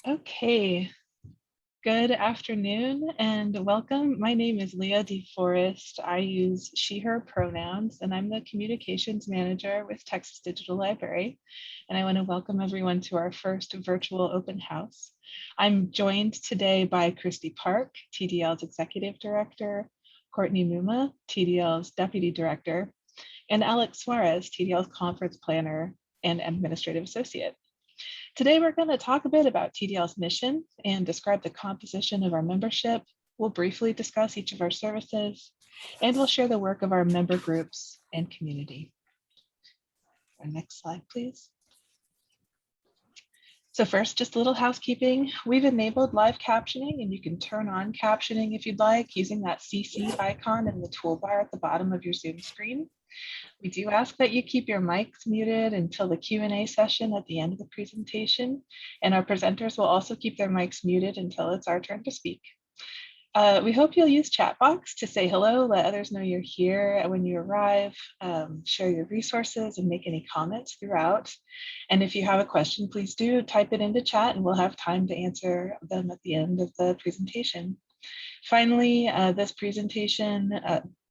Okay, good afternoon and welcome. My name is Leah DeForest. I use she, her pronouns, and I'm the communications manager with Texas Digital Library. And I want to welcome everyone to our first virtual open house. I'm joined today by Christy Park, TDL's executive director, Courtney Muma, TDL's deputy director, and Alex Suarez, TDL's conference planner and administrative associate. Today, we're going to talk a bit about TDL's mission and describe the composition of our membership. We'll briefly discuss each of our services, and we'll share the work of our member groups and community. Our next slide, please. So first, just a little housekeeping. We've enabled live captioning, and you can turn on captioning if you'd like using that CC icon in the toolbar at the bottom of your Zoom screen. We do ask that you keep your mics muted until the Q&A session at the end of the presentation, and our presenters will also keep their mics muted until it's our turn to speak. We hope you'll use chat box to say hello, let others know you're here when you arrive, share your resources and make any comments throughout. And if you have a question, please do type it into chat and we'll have time to answer them at the end of the presentation. Finally, this presentation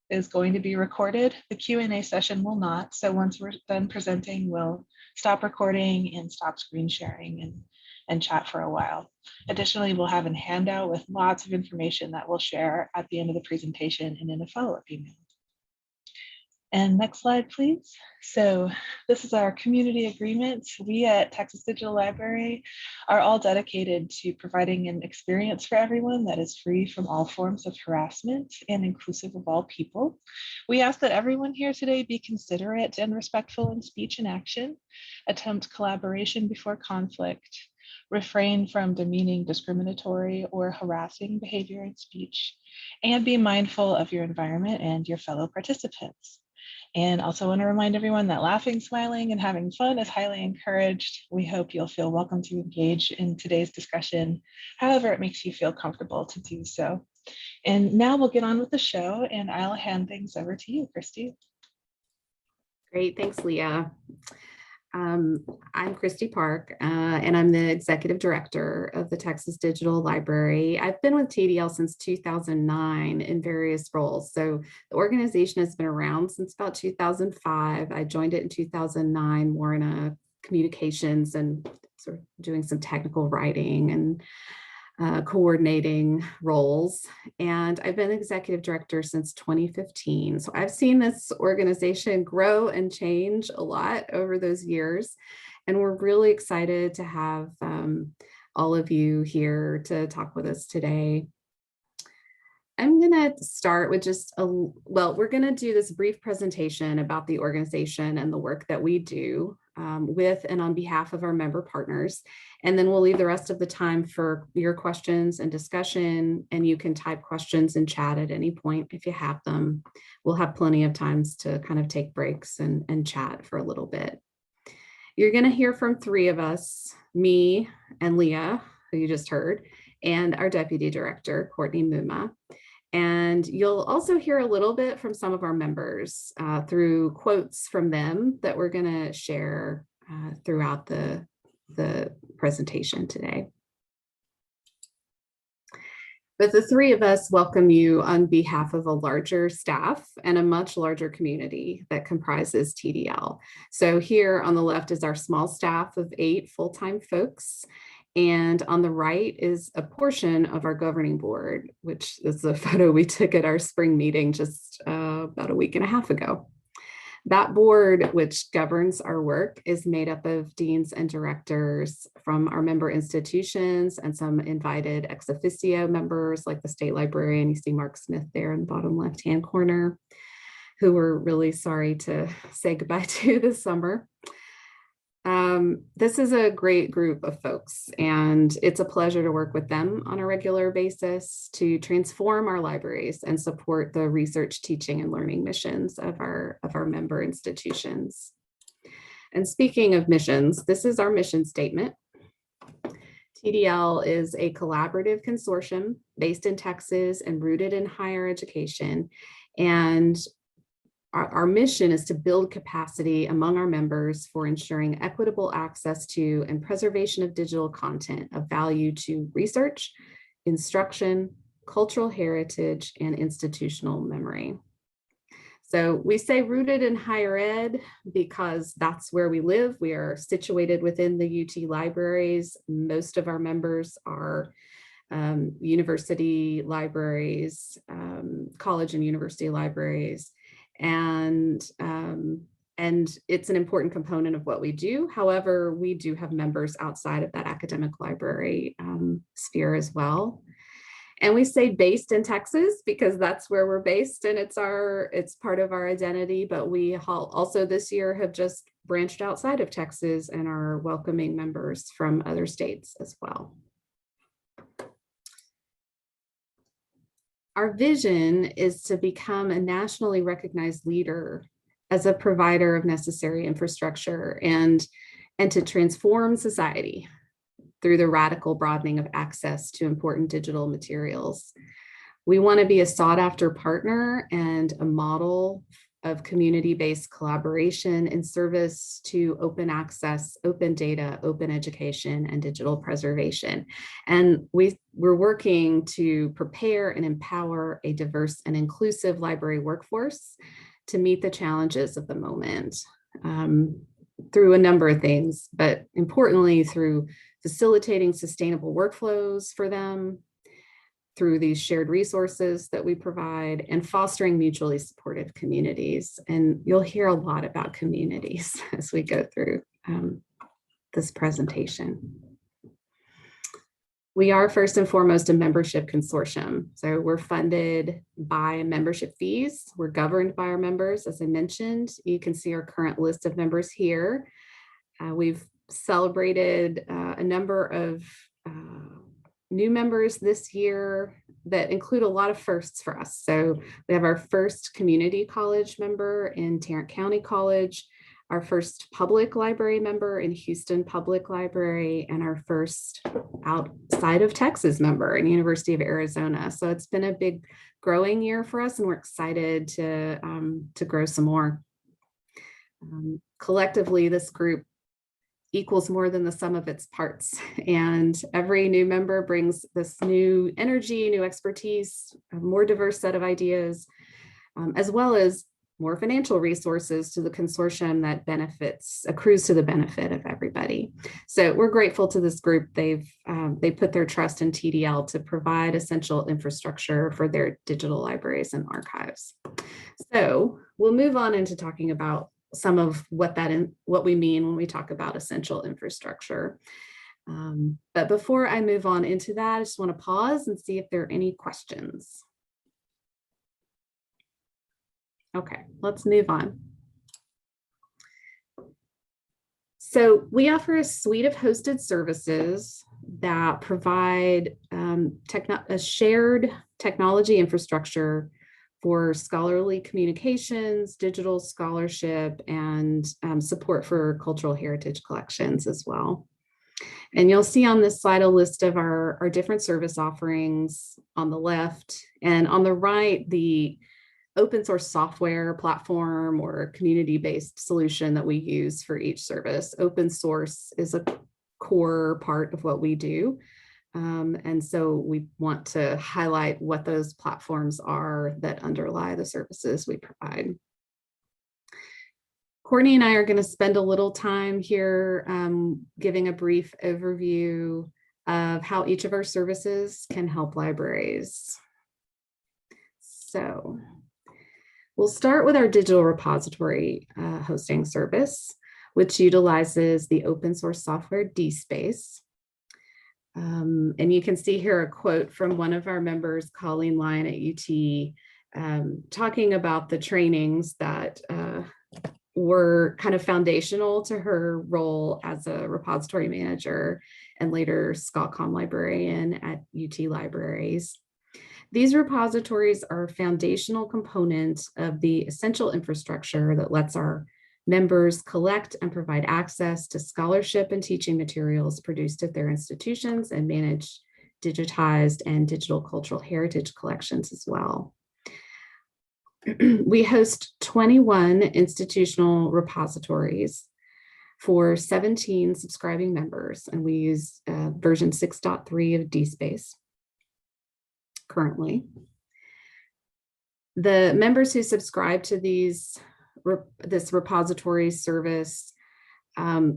is going to be recorded. The Q&A session will not. So once we're done presenting, we'll stop recording and stop screen sharing and chat for a while. Additionally, we'll have a handout with lots of information that we'll share at the end of the presentation and in a follow-up email. And next slide, please. So this is our community agreement. We at Texas Digital Library are all dedicated to providing an experience for everyone that is free from all forms of harassment and inclusive of all people. We ask that everyone here today be considerate and respectful in speech and action, attempt collaboration before conflict, refrain from demeaning, discriminatory, or harassing behavior in speech, and be mindful of your environment and your fellow participants. And also want to remind everyone that laughing, smiling, and having fun is highly encouraged. We hope you'll feel welcome to engage in today's discussion, however it makes you feel comfortable to do so. And now we'll get on with the show, and I'll hand things over to you, Christy. Great, thanks, Leah. I'm Christy Park, and I'm the executive director of the Texas Digital Library. I've been with TDL since 2009 in various roles. So the organization has been around since about 2005. I joined it in 2009, more in a communications and sort of doing some technical writing and coordinating roles. And I've been executive director since 2015. So I've seen this organization grow and change a lot over those years. And we're really excited to have all of you here to talk with us today. I'm going to start with we're going to do this brief presentation about the organization and the work that we do with and on behalf of our member partners. And then we'll leave the rest of the time for your questions and discussion, and you can type questions in chat at any point if you have them. We'll have plenty of times to kind of take breaks and chat for a little bit. You're going to hear from three of us, me and Leah, who you just heard, and our deputy director, Courtney Muma. And you'll also hear a little bit from some of our members through quotes from them that we're going to share throughout the presentation today. But the three of us welcome you on behalf of a larger staff and a much larger community that comprises TDL. So here on the left is our small staff of 8 full-time folks. And on the right is a portion of our governing board, which is a photo we took at our spring meeting just about a week and a half ago. That board, which governs our work, is made up of deans and directors from our member institutions and some invited ex officio members like the state librarian. You see Mark Smith there in the bottom left-hand corner, who we're really sorry to say goodbye to this summer. This is a great group of folks, and it's a pleasure to work with them on a regular basis to transform our libraries and support the research, teaching, and learning missions of our member institutions. And speaking of missions, this is our mission statement. TDL is a collaborative consortium based in Texas and rooted in higher education. And our mission is to build capacity among our members for ensuring equitable access to and preservation of digital content of value to research, instruction, cultural heritage, and institutional memory. So we say rooted in higher ed because that's where we live. We are situated within the UT libraries. Most of our members are university libraries, college and university libraries. And it's an important component of what we do. However, we do have members outside of that academic library sphere as well. And we say based in Texas because that's where we're based and it's part of our identity, but we also this year have just branched outside of Texas and are welcoming members from other states as well. Our vision is to become a nationally recognized leader as a provider of necessary infrastructure and to transform society through the radical broadening of access to important digital materials. We want to be a sought after partner and a model of community-based collaboration in service to open access, open data, open education, and digital preservation. And we're working to prepare and empower a diverse and inclusive library workforce to meet the challenges of the moment through a number of things, but importantly through facilitating sustainable workflows for them, through these shared resources that we provide, and fostering mutually supportive communities. And you'll hear a lot about communities as we go through this presentation. We are first and foremost a membership consortium. So we're funded by membership fees. We're governed by our members, as I mentioned. You can see our current list of members here. We've celebrated a number of new members this year that include a lot of firsts for us. So we have our first community college member in Tarrant County College, our first public library member in Houston Public Library, and our first outside of Texas member in University of Arizona. So it's been a big growing year for us, and we're excited to grow some more. Collectively, this group equals more than the sum of its parts. And every new member brings this new energy, new expertise, a more diverse set of ideas, as well as more financial resources to the consortium that accrues to the benefit of everybody. So we're grateful to this group. They put their trust in TDL to provide essential infrastructure for their digital libraries and archives. So we'll move on into talking about some of what we mean when we talk about essential infrastructure. But before I move on into that, I just want to pause and see if there are any questions. Okay, let's move on. So we offer a suite of hosted services that provide a shared technology infrastructure for scholarly communications, digital scholarship, and support for cultural heritage collections as well. And you'll see on this slide a list of our different service offerings on the left, and on the right, the open source software platform or community-based solution that we use for each service. Open source is a core part of what we do. And so we want to highlight what those platforms are that underlie the services we provide. Courtney and I are going to spend a little time here giving a brief overview of how each of our services can help libraries. So we'll start with our digital repository hosting service, which utilizes the open source software Dspace. And you can see here a quote from one of our members, Colleen Lyon at UT, talking about the trainings that were kind of foundational to her role as a repository manager and later ScotComm librarian at UT Libraries. These repositories are a foundational component of the essential infrastructure that lets our members collect and provide access to scholarship and teaching materials produced at their institutions and manage digitized and digital cultural heritage collections as well. We host 21 institutional repositories for 17 subscribing members, and we use version 6.3 of Dspace currently. The members who subscribe to this repository service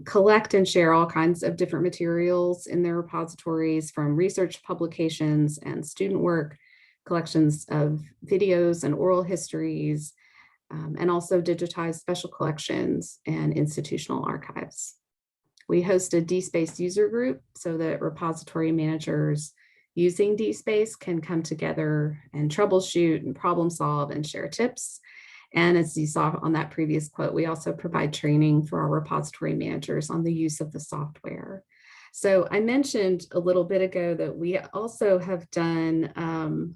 collect and share all kinds of different materials in their repositories, from research publications and student work, collections of videos and oral histories, and also digitized special collections and institutional archives. We host a Dspace user group so that repository managers using Dspace can come together and troubleshoot and problem solve and share tips. And as you saw on that previous quote, we also provide training for our repository managers on the use of the software. So I mentioned a little bit ago that we also have done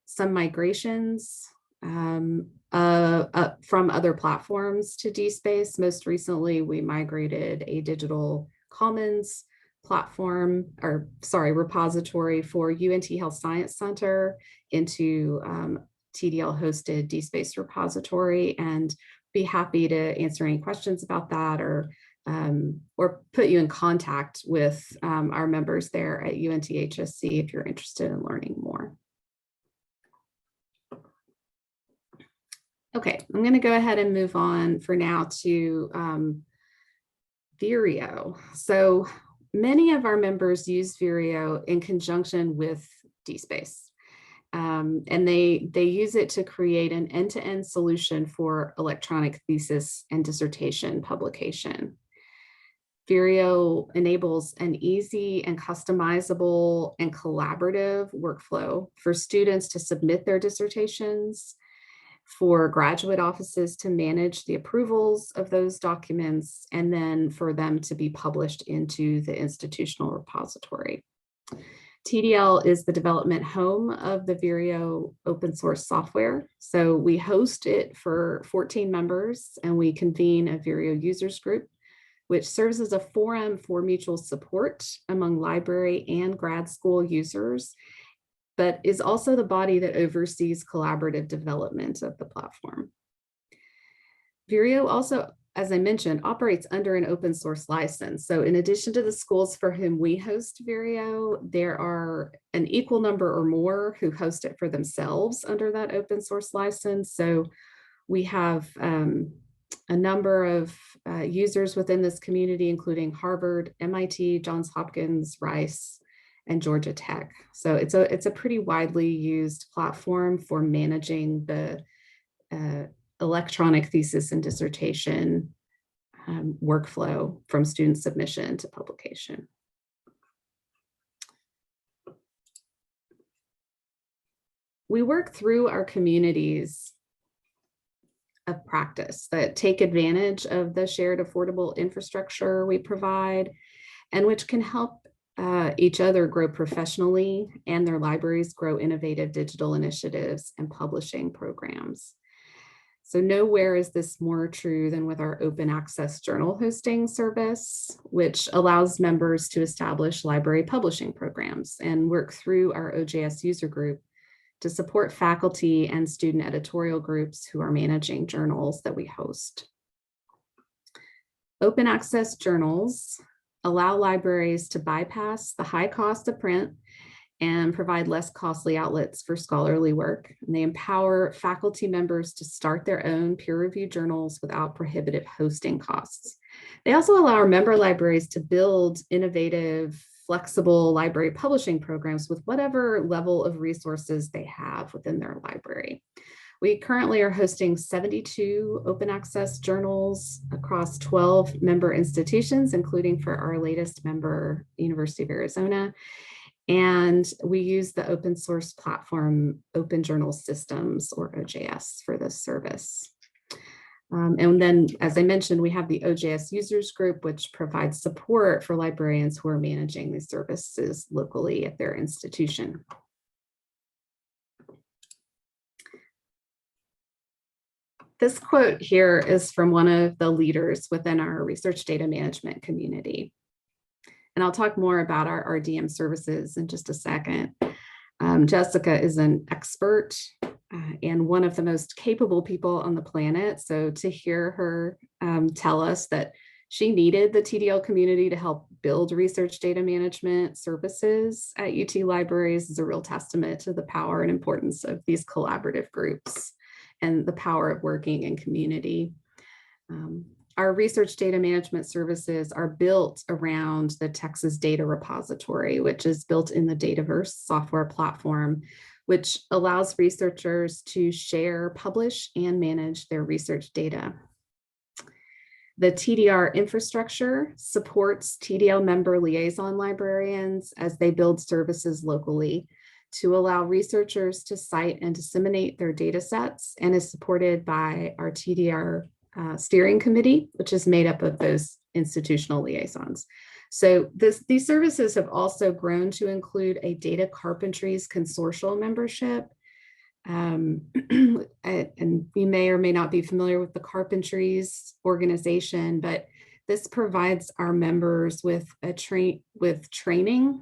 some migrations from other platforms to Dspace. Most recently, we migrated a digital commons platform, or sorry, repository for UNT Health Science Center into TDL hosted Dspace repository, and be happy to answer any questions about that, or put you in contact with our members there at UNTHSC if you're interested in learning more. Okay, I'm going to go ahead and move on for now to Vireo. So many of our members use Vireo in conjunction with Dspace. And they use it to create an end-to-end solution for electronic thesis and dissertation publication. Vireo enables an easy and customizable and collaborative workflow for students to submit their dissertations, for graduate offices to manage the approvals of those documents, and then for them to be published into the institutional repository. TDL is the development home of the Vireo open source software. So we host it for 14 members, and we convene a Vireo users group, which serves as a forum for mutual support among library and grad school users, but is also the body that oversees collaborative development of the platform. Vireo also, as I mentioned, operates under an open source license. So in addition to the schools for whom we host Vireo, there are an equal number or more who host it for themselves under that open source license. So we have a number of users within this community, including Harvard, MIT, Johns Hopkins, Rice, and Georgia Tech. So it's a pretty widely used platform for managing the electronic thesis and dissertation workflow from student submission to publication. We work through our communities of practice that take advantage of the shared affordable infrastructure we provide, and which can help each other grow professionally and their libraries grow innovative digital initiatives and publishing programs. So nowhere is this more true than with our open access journal hosting service, which allows members to establish library publishing programs and work through our OJS user group to support faculty and student editorial groups who are managing journals that we host. Open access journals allow libraries to bypass the high cost of print and provide less costly outlets for scholarly work. And they empower faculty members to start their own peer-reviewed journals without prohibitive hosting costs. They also allow our member libraries to build innovative, flexible library publishing programs with whatever level of resources they have within their library. We currently are hosting 72 open access journals across 12 member institutions, including for our latest member, University of Arizona. And we use the open source platform Open Journal Systems, or OJS, for this service. And then, as I mentioned, we have the OJS users group, which provides support for librarians who are managing these services locally at their institution. This quote here is from one of the leaders within our research data management community. And I'll talk more about our RDM services in just a second. Jessica is an expert and one of the most capable people on the planet. So to hear her tell us that she needed the TDL community to help build research data management services at UT Libraries is a real testament to the power and importance of these collaborative groups and the power of working in community. Our research data management services are built around the Texas Data Repository, which is built in the Dataverse software platform, which allows researchers to share, publish, and manage their research data. The TDR infrastructure supports TDL member liaison librarians as they build services locally to allow researchers to cite and disseminate their data sets, and is supported by our TDR steering committee, which is made up of those institutional liaisons. So these services have also grown to include a data carpentries consortium membership. And you may or may not be familiar with the Carpentries organization, but this provides our members with training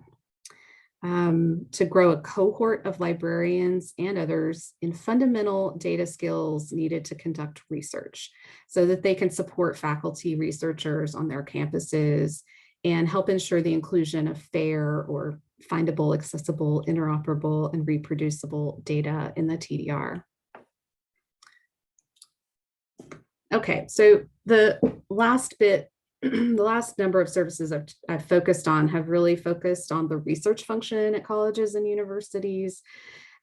to grow a cohort of librarians and others in fundamental data skills needed to conduct research so that they can support faculty researchers on their campuses and help ensure the inclusion of fair or findable, accessible, interoperable, and reproducible data in the TDR. Okay, so the last bit, the last number of services I've focused on have really focused on the research function at colleges and universities,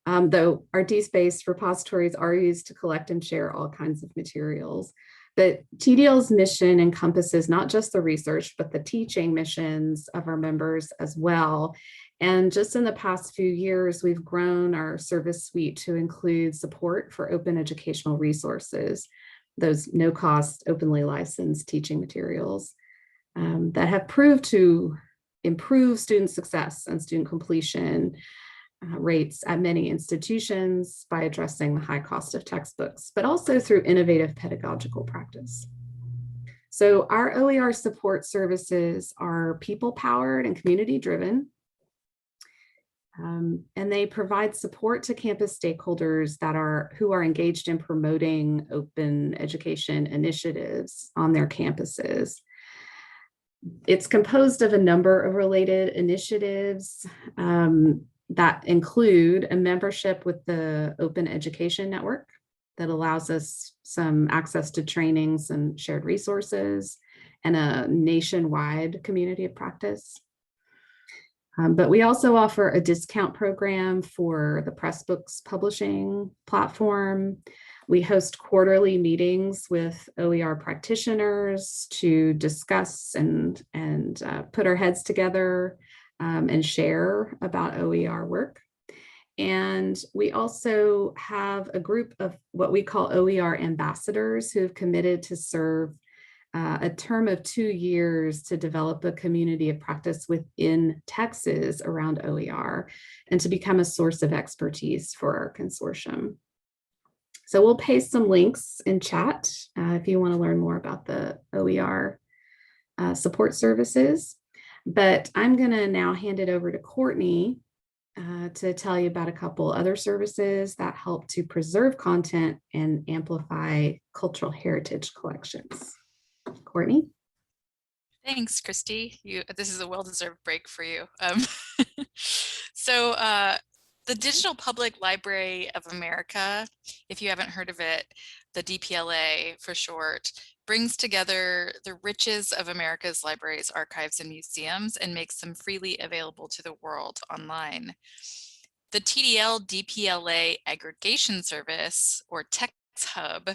though our Dspace repositories are used to collect and share all kinds of materials. But TDL's mission encompasses not just the research, but the teaching missions of our members as well. And just in the past few years, we've grown our service suite to include support for open educational resources, those no-cost, openly licensed teaching materials that have proved to improve student success and student completion rates at many institutions by addressing the high cost of textbooks, but also through innovative pedagogical practice. So our OER support services are people-powered and community-driven. And they provide support to campus stakeholders who are engaged in promoting open education initiatives on their campuses. It's composed of a number of related initiatives that include a membership with the Open Education Network that allows us some access to trainings and shared resources, and a nationwide community of practice. But we also offer a discount program for the Pressbooks publishing platform. We host quarterly meetings with OER practitioners to discuss and put our heads together and share about OER work. And we also have a group of what we call OER ambassadors who have committed to serve a term of 2 years to develop a community of practice within Texas around OER and to become a source of expertise for our consortium. So we'll paste some links in chat if you want to learn more about the OER support services. But I'm going to now hand it over to Courtney to tell you about a couple other services that help to preserve content and amplify cultural heritage collections. Courtney? Thanks, Christy. This is a well-deserved break for you. So the Digital Public Library of America, if you haven't heard of it, the DPLA for short, brings together the riches of America's libraries, archives, and museums and makes them freely available to the world online. The TDL DPLA Aggregation Service, or TEX Hub,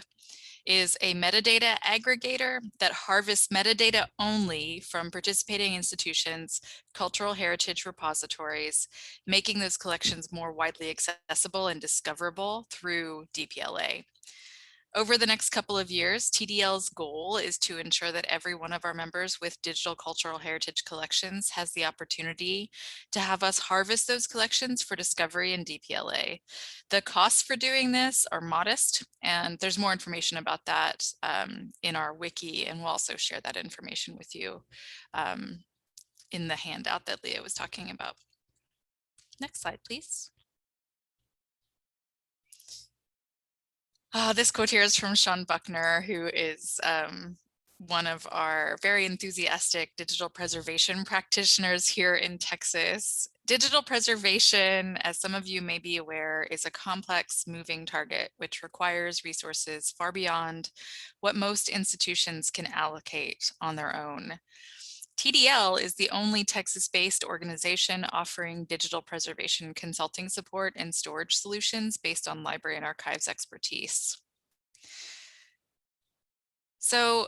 is a metadata aggregator that harvests metadata only from participating institutions' cultural heritage repositories, making those collections more widely accessible and discoverable through DPLA. Over the next couple of years, TDL's goal is to ensure that every one of our members with digital cultural heritage collections has the opportunity to have us harvest those collections for discovery in DPLA. The costs for doing this are modest, and there's more information about that in our wiki, and we'll also share that information with you in the handout that Leah was talking about. Next slide, please. This quote here is from Sean Buckner, who is one of our very enthusiastic digital preservation practitioners here in Texas. Digital preservation, as some of you may be aware, is a complex moving target which requires resources far beyond what most institutions can allocate on their own. TDL is the only Texas-based organization offering digital preservation consulting support and storage solutions based on library and archives expertise. So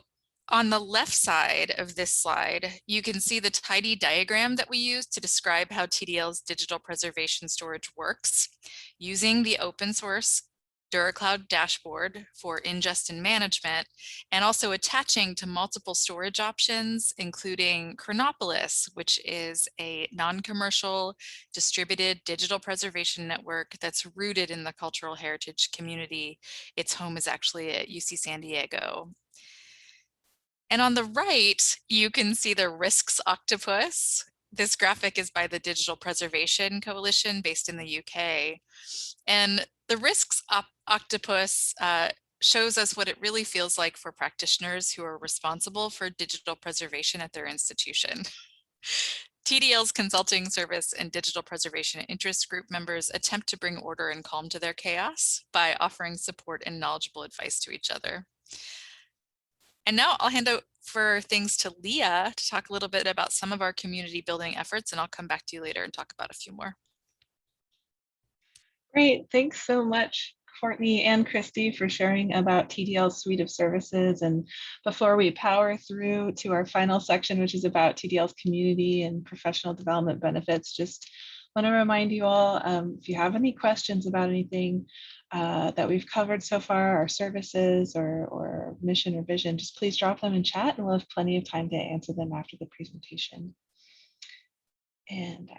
on the left side of this slide, you can see the tidy diagram that we use to describe how TDL's digital preservation storage works using the open source DuraCloud dashboard for ingest and management, and also attaching to multiple storage options, including Chronopolis, which is a non-commercial distributed digital preservation network that's rooted in the cultural heritage community. Its home is actually at UC San Diego. And on the right, you can see the risks octopus. This graphic is by the Digital Preservation Coalition based in the UK. And the risks octopus shows us what it really feels like for practitioners who are responsible for digital preservation at their institution. TDL's consulting service and digital preservation interest group members attempt to bring order and calm to their chaos by offering support and knowledgeable advice to each other. And now I'll hand over things to Leah to talk a little bit about some of our community building efforts, and I'll come back to you later and talk about a few more. Great, thanks so much, Courtney and Christy, for sharing about TDL's suite of services. And before we power through to our final section, which is about TDL's community and professional development benefits, just want to remind you all, if you have any questions about anything that we've covered so far, our services or mission or vision, just please drop them in chat and we'll have plenty of time to answer them after the presentation. And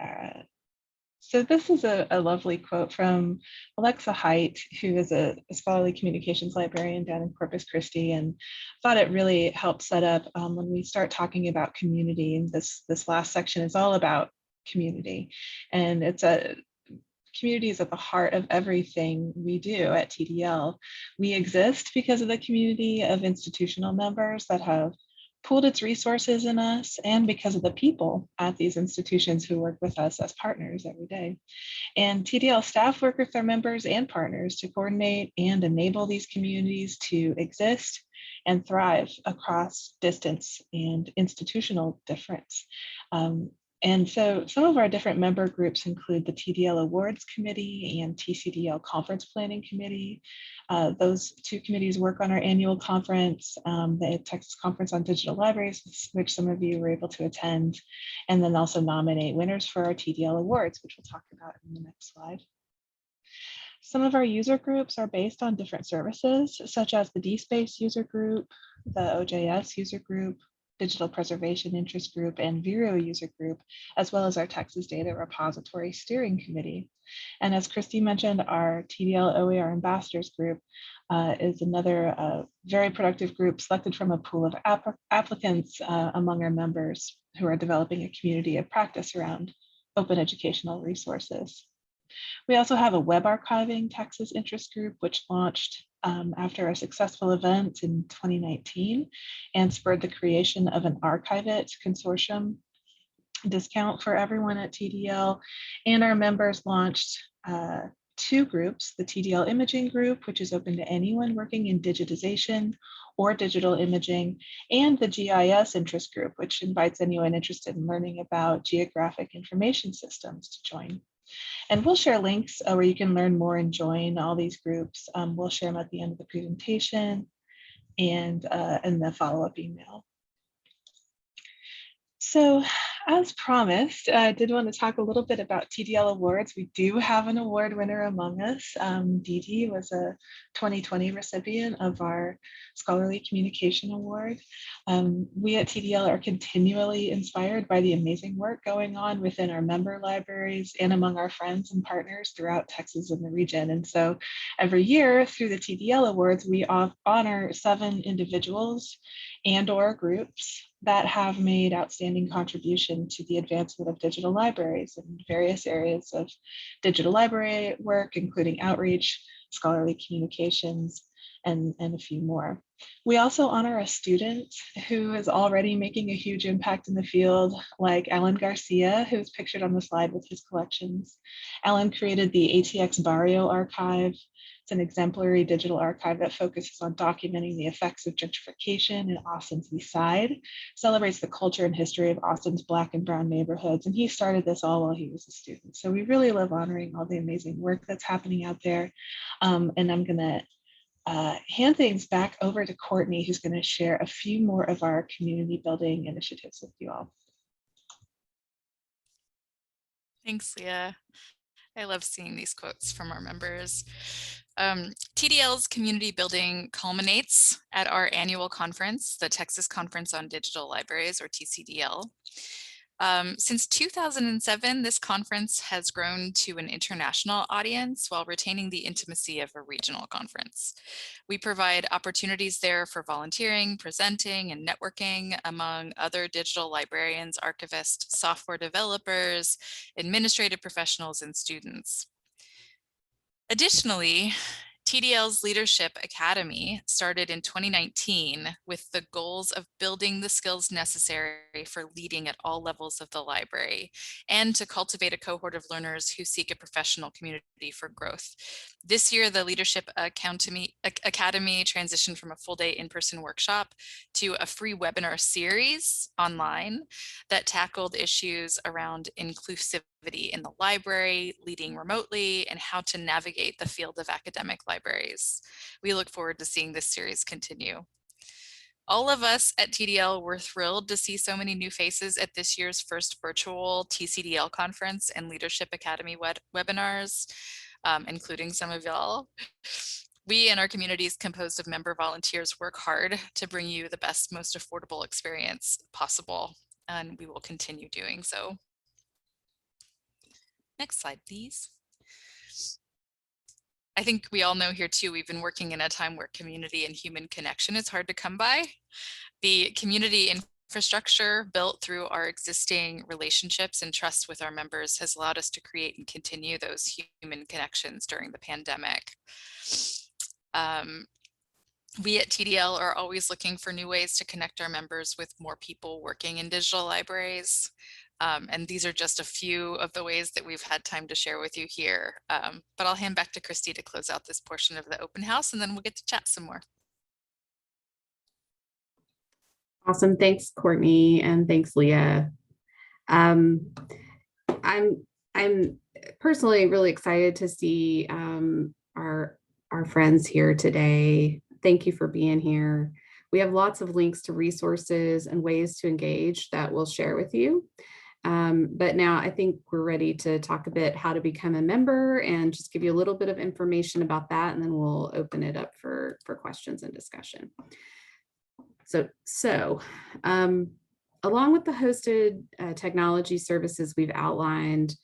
so this is a lovely quote from Alexa Haidt, who is a scholarly communications librarian down in Corpus Christi, and thought it really helped set up when we start talking about community. And this last section is all about community, and community is at the heart of everything we do at TDL. We exist because of the community of institutional members that have pooled its resources in us, and because of the people at these institutions who work with us as partners every day. And TDL staff work with their members and partners to coordinate and enable these communities to exist and thrive across distance and institutional difference. And so some of our different member groups include the TDL Awards Committee and TCDL Conference Planning Committee. Those two committees work on our annual conference, the Texas Conference on Digital Libraries, which some of you were able to attend, and then also nominate winners for our TDL Awards, which we'll talk about in the next slide. Some of our user groups are based on different services, such as the Dspace user group, the OJS user group, Digital Preservation Interest Group, and Vero user group, as well as our Texas Data Repository Steering Committee. And as Christy mentioned, our TDL OER Ambassadors group is another very productive group selected from a pool of applicants among our members who are developing a community of practice around open educational resources. We also have a web archiving Texas interest group, which launched after a successful event in 2019 and spurred the creation of an Archive It consortium discount for everyone at TDL. And our members launched two groups, the TDL Imaging Group, which is open to anyone working in digitization or digital imaging, and the GIS Interest Group, which invites anyone interested in learning about geographic information systems to join. And we'll share links where you can learn more and join all these groups. We'll share them at the end of the presentation and in the follow-up email. So as promised, I did want to talk a little bit about TDL Awards. We do have an award winner among us. Didi was a 2020 recipient of our Scholarly Communication Award. We at TDL are continually inspired by the amazing work going on within our member libraries and among our friends and partners throughout Texas and the region. And so every year through the TDL Awards, we honor 7 individuals and/or groups that have made outstanding contribution to the advancement of digital libraries in various areas of digital library work, including outreach, scholarly communications, and a few more. We also honor a student who is already making a huge impact in the field, like Alan Garcia, who's pictured on the slide with his collections. Alan created the ATX Barrio Archive. It's an exemplary digital archive that focuses on documenting the effects of gentrification in Austin's East Side, celebrates the culture and history of Austin's Black and Brown neighborhoods, and he started this all while he was a student. So we really love honoring all the amazing work that's happening out there. And I'm gonna hand things back over to Courtney, who's going to share a few more of our community building initiatives with you all. Thanks, Leah. I love seeing these quotes from our members. TDL's community building culminates at our annual conference, the Texas Conference on Digital Libraries, or TCDL. Since 2007, this conference has grown to an international audience while retaining the intimacy of a regional conference. We provide opportunities there for volunteering, presenting, and networking among other digital librarians, archivists, software developers, administrative professionals, and students. Additionally, TDL's Leadership Academy started in 2019 with the goals of building the skills necessary for leading at all levels of the library and to cultivate a cohort of learners who seek a professional community for growth. This year, the Leadership Academy transitioned from a full-day in-person workshop to a free webinar series online that tackled issues around inclusivity in the library, leading remotely, and how to navigate the field of academic libraries. We look forward to seeing this series continue. All of us at TDL were thrilled to see so many new faces at this year's first virtual TCDL conference and Leadership Academy webinars, including some of y'all. We and our communities composed of member volunteers work hard to bring you the best, most affordable experience possible, and we will continue doing so. Next slide, please. I think we all know here too, we've been working in a time where community and human connection is hard to come by. The community infrastructure built through our existing relationships and trust with our members has allowed us to create and continue those human connections during the pandemic. We at TDL are always looking for new ways to connect our members with more people working in digital libraries. And these are just a few of the ways that we've had time to share with you here. But I'll hand back to Christy to close out this portion of the open house, and then we'll get to chat some more. Awesome. Thanks, Courtney, and thanks, Leah. I'm personally really excited to see our friends here today. Thank you for being here. We have lots of links to resources and ways to engage that we'll share with you. But now I think we're ready to talk a bit how to become a member and just give you a little bit of information about that, and then we'll open it up for questions and discussion. So along with the hosted technology services we've outlined,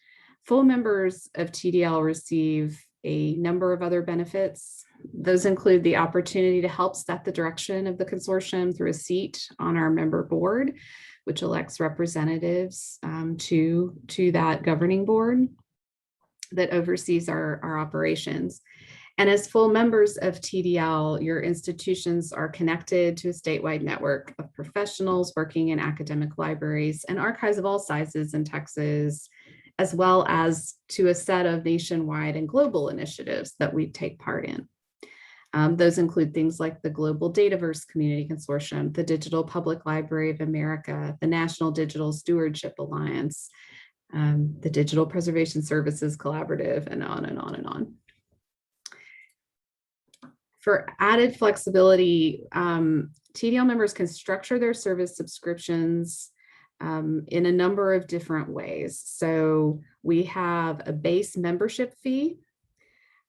full members of TDL receive a number of other benefits. Those include the opportunity to help set the direction of the consortium through a seat on our member board, which elects representatives to that governing board that oversees our operations. And as full members of TDL, your institutions are connected to a statewide network of professionals working in academic libraries and archives of all sizes in Texas, as well as to a set of nationwide and global initiatives that we take part in. Those include things like the Global Dataverse Community Consortium, the Digital Public Library of America, the National Digital Stewardship Alliance, the Digital Preservation Services Collaborative, and on and on and on. For added flexibility, TDL members can structure their service subscriptions in a number of different ways. So we have a base membership fee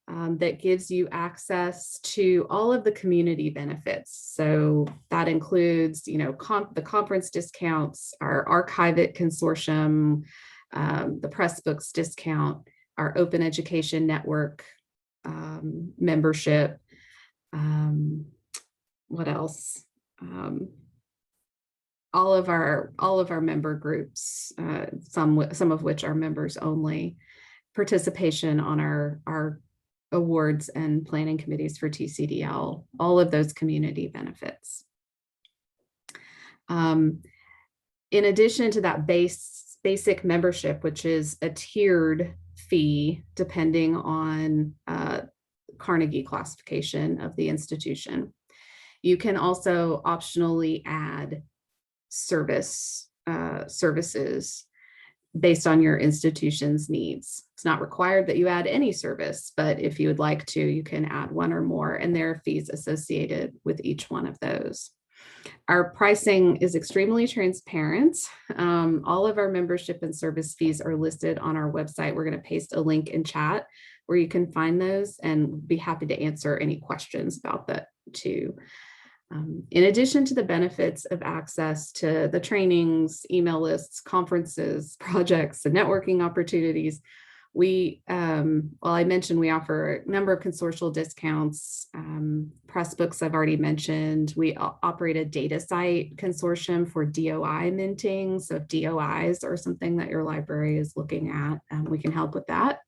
that gives you access to all of the community benefits. So that includes, the conference discounts, our Archive It Consortium, the Pressbooks discount, our Open Education Network membership. What else? All of our member groups, some of which are members only, participation on our awards and planning committees for TCDL, all of those community benefits. In addition to that basic membership, which is a tiered fee depending on Carnegie classification of the institution, you can also optionally add services based on your institution's needs. It's not required that you add any service, but if you would like to, you can add one or more, and there are fees associated with each one of those. Our pricing is extremely transparent. All of our membership and service fees are listed on our website. We're going to paste a link in chat where you can find those, and be happy to answer any questions about that too. In addition to the benefits of access to the trainings, email lists, conferences, projects, and networking opportunities, we, well, I mentioned we offer a number of consortial discounts, press books I've already mentioned. We operate a data site consortium for DOI minting. So if DOIs are something that your library is looking at, we can help with that.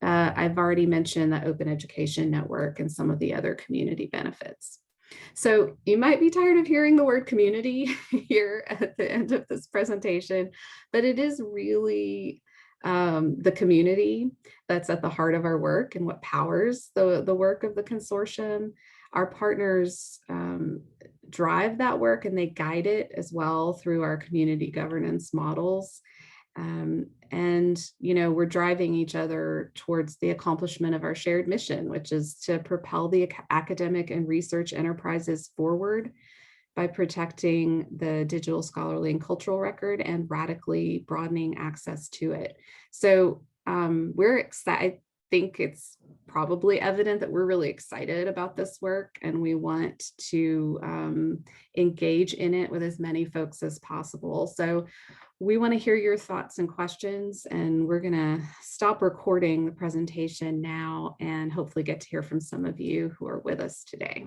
I've already mentioned the Open Education Network and some of the other community benefits. So you might be tired of hearing the word community here at the end of this presentation, but it is really the community that's at the heart of our work and what powers the work of the consortium. Our partners drive that work, and they guide it as well through our community governance models. We're driving each other towards the accomplishment of our shared mission, which is to propel the academic and research enterprises forward by protecting the digital, scholarly, and cultural record and radically broadening access to it. So we're excited. I think it's probably evident that we're really excited about this work, and we want to engage in it with as many folks as possible. So we want to hear your thoughts and questions, and we're going to stop recording the presentation now and hopefully get to hear from some of you who are with us today.